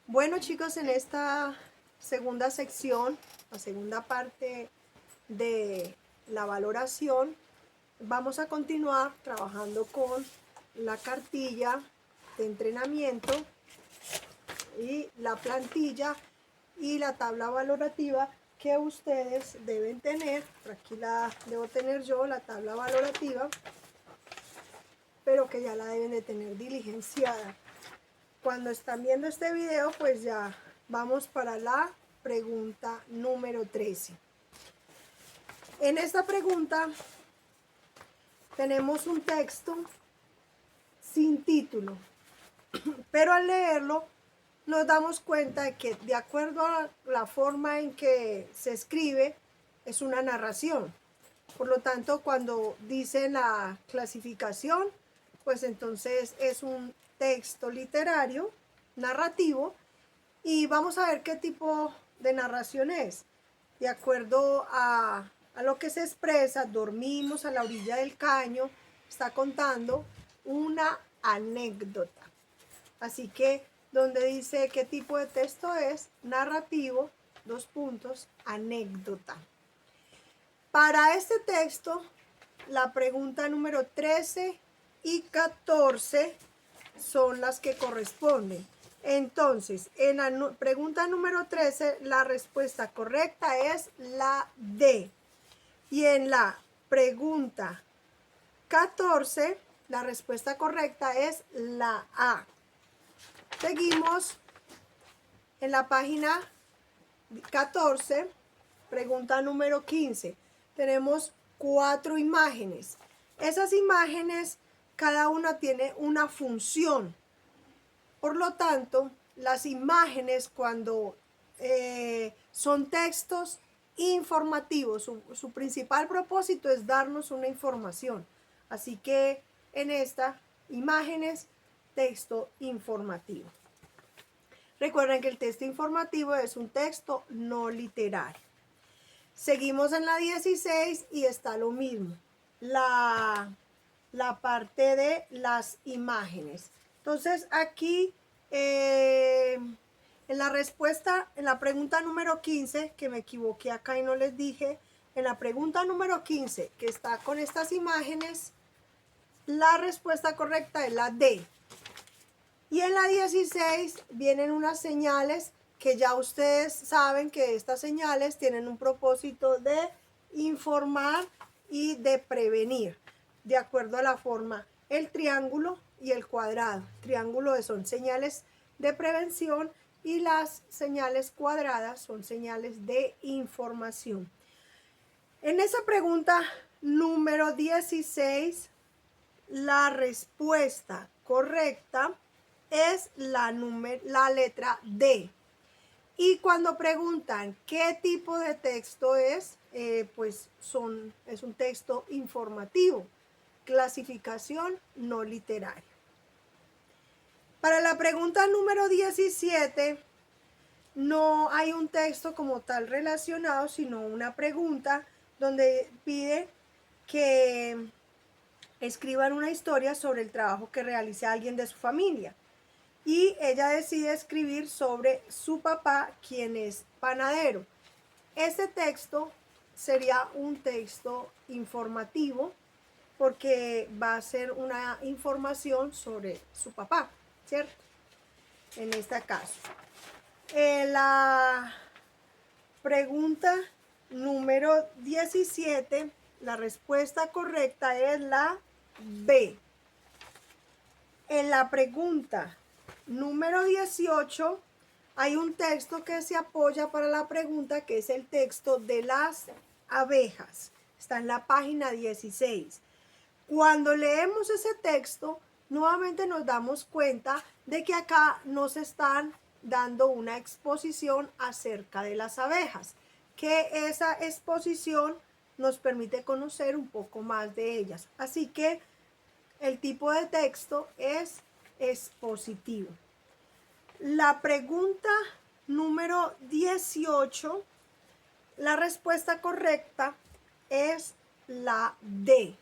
Bueno, chicos, en esta segunda sección, la segunda parte de la valoración, vamos a continuar trabajando con la cartilla de entrenamiento y la plantilla y la tabla valorativa que ustedes deben tener. Por aquí la debo tener yo, la tabla valorativa, pero que ya la deben de tener diligenciada. Cuando están viendo este video, pues ya vamos para la pregunta número 13. En esta pregunta tenemos un texto sin título, pero al leerlo nos damos cuenta de que de acuerdo a la forma en que se escribe es una narración. Por lo tanto, cuando dice la clasificación, pues entonces es un texto literario, narrativo, y vamos a ver qué tipo de narración es. De acuerdo a lo que se expresa, dormimos a la orilla del caño, está contando una anécdota. Así que donde dice qué tipo de texto es, narrativo, anécdota. Para este texto, la pregunta número 13 y 14 son las que corresponden. Entonces, en la pregunta número 13, la respuesta correcta es la D. Y en la pregunta 14, la respuesta correcta es la A. Seguimos en la página 14, pregunta número 15. Tenemos 4 imágenes. Esas imágenes, cada una tiene una función. Por lo tanto, las imágenes cuando son textos informativos, su principal propósito es darnos una información. Así que en esta, imágenes, texto informativo. Recuerden que el texto informativo es un texto no literario. Seguimos en la 16 y está lo mismo. La parte de las imágenes. Entonces aquí en la respuesta, en la pregunta número 15, que me equivoqué acá y no les dije, en la pregunta número 15, que está con estas imágenes, la respuesta correcta es la D. Y en la 16 vienen unas señales que ya ustedes saben que estas señales tienen un propósito de informar y de prevenir, de acuerdo a la forma, el triángulo y el cuadrado. Triángulo son señales de prevención y las señales cuadradas son señales de información. En esa pregunta número 16, la respuesta correcta es la letra D. Y cuando preguntan qué tipo de texto es, pues es un texto informativo, clasificación no literaria. Para la pregunta número 17, no hay un texto como tal relacionado, sino una pregunta donde pide que escriban una historia sobre el trabajo que realiza alguien de su familia. Y ella decide escribir sobre su papá, quien es panadero. Este texto sería un texto informativo porque va a ser una información sobre su papá, ¿cierto? En este caso. La pregunta número 17, la respuesta correcta es la B. En la pregunta número 18 hay un texto que se apoya para la pregunta, que es el texto de las abejas. Está en la página 16. Cuando leemos ese texto, nuevamente nos damos cuenta de que acá nos están dando una exposición acerca de las abejas, que esa exposición nos permite conocer un poco más de ellas. Así que el tipo de texto es expositivo. La pregunta número 18, la respuesta correcta es la D.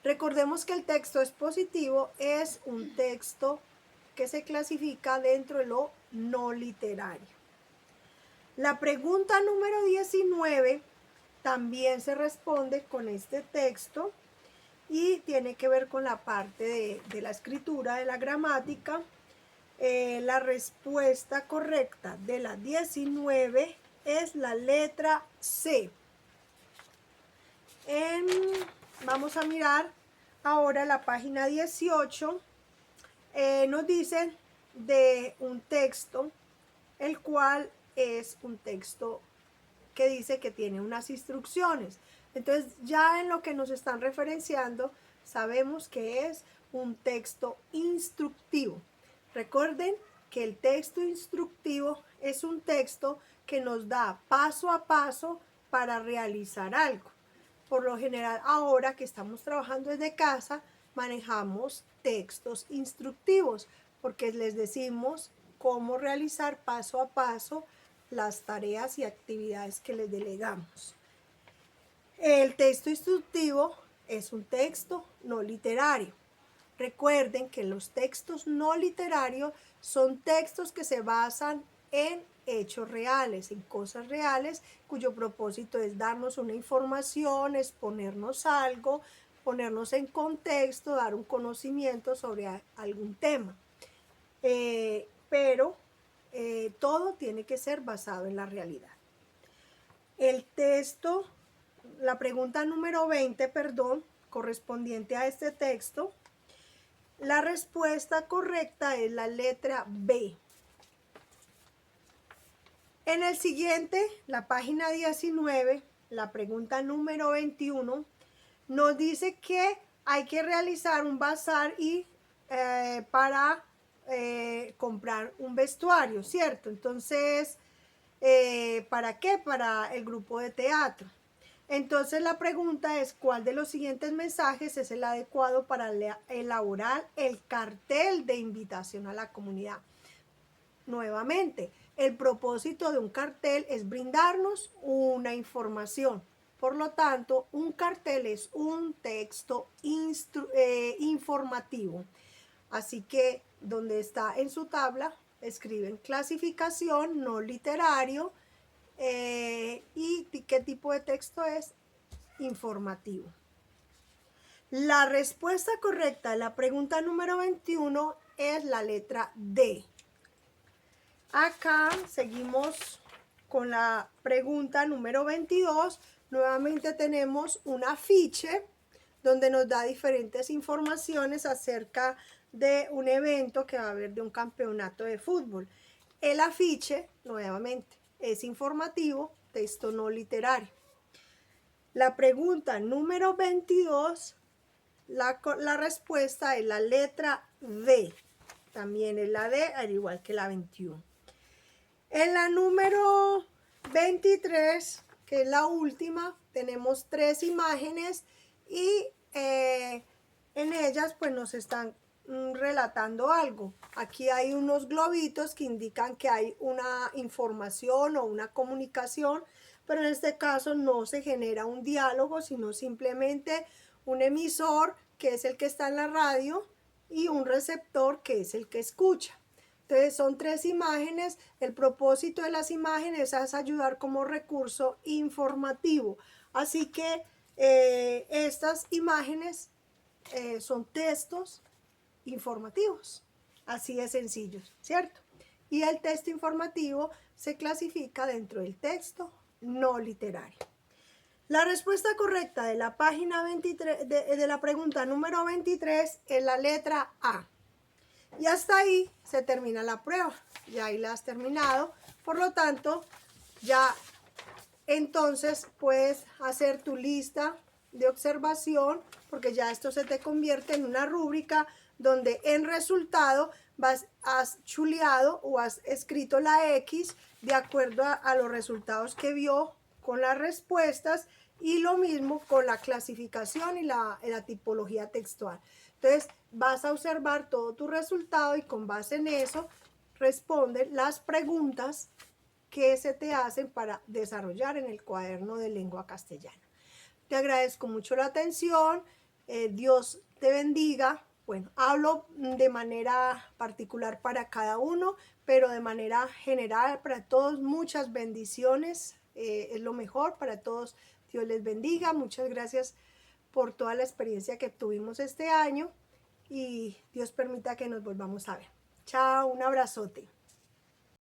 Recordemos que el texto expositivo es un texto que se clasifica dentro de lo no literario. La pregunta número 19 también se responde con este texto y tiene que ver con la parte de la escritura, de la gramática. La respuesta correcta de la 19 es la letra C. Vamos a mirar ahora la página 18. Nos dicen de un texto, el cual es un texto que dice que tiene unas instrucciones. Entonces ya en lo que nos están referenciando sabemos que es un texto instructivo. Recuerden que el texto instructivo es un texto que nos da paso a paso para realizar algo. Por lo general, ahora que estamos trabajando desde casa, manejamos textos instructivos porque les decimos cómo realizar paso a paso las tareas y actividades que les delegamos. El texto instructivo es un texto no literario. Recuerden que los textos no literarios son textos que se basan en hechos reales, en cosas reales, cuyo propósito es darnos una información, exponernos algo, ponernos en contexto, dar un conocimiento sobre algún tema. Pero todo tiene que ser basado en la realidad. El texto, la pregunta número 20, perdón, correspondiente a este texto, la respuesta correcta es la letra B. En el siguiente, la página 19, la pregunta número 21, nos dice que hay que realizar un bazar y para comprar un vestuario, ¿cierto? Entonces, ¿para qué? Para el grupo de teatro. Entonces la pregunta es, ¿cuál de los siguientes mensajes es el adecuado para elaborar el cartel de invitación a la comunidad? Nuevamente, el propósito de un cartel es brindarnos una información. Por lo tanto, un cartel es un texto informativo. Así que, donde está en su tabla, escriben clasificación, no literario, y qué tipo de texto es, informativo. La respuesta correcta a la pregunta número 21 es la letra D. Acá seguimos con la pregunta número 22. Nuevamente tenemos un afiche donde nos da diferentes informaciones acerca de un evento que va a haber de un campeonato de fútbol. El afiche, nuevamente, es informativo, texto no literario. La pregunta número 22, la respuesta es la letra D. También es la D, al igual que la 21. En la número 23, que es la última, tenemos 3 imágenes y en ellas pues nos están relatando algo. Aquí hay unos globitos que indican que hay una información o una comunicación, pero en este caso no se genera un diálogo, sino simplemente un emisor, que es el que está en la radio, y un receptor, que es el que escucha. Entonces son 3 imágenes. El propósito de las imágenes es ayudar como recurso informativo. Así que estas imágenes son textos informativos. Así de sencillos, ¿cierto? Y el texto informativo se clasifica dentro del texto no literario. La respuesta correcta de la página 23, de la pregunta número 23 es la letra A. Y hasta ahí se termina la prueba. Ya ahí la has terminado. Por lo tanto, ya entonces puedes hacer tu lista de observación, porque ya esto se te convierte en una rúbrica donde en resultado has chuleado o has escrito la X de acuerdo a los resultados que vio con las respuestas, y lo mismo con la clasificación y la tipología textual. Entonces vas a observar todo tu resultado y con base en eso responden las preguntas que se te hacen para desarrollar en el cuaderno de lengua castellana. Te agradezco mucho la atención. Dios te bendiga. Bueno, hablo de manera particular para cada uno, pero de manera general para todos, muchas bendiciones, es lo mejor para todos. Dios les bendiga, muchas gracias por toda la experiencia que tuvimos este año y Dios permita que nos volvamos a ver. Chao, un abrazote.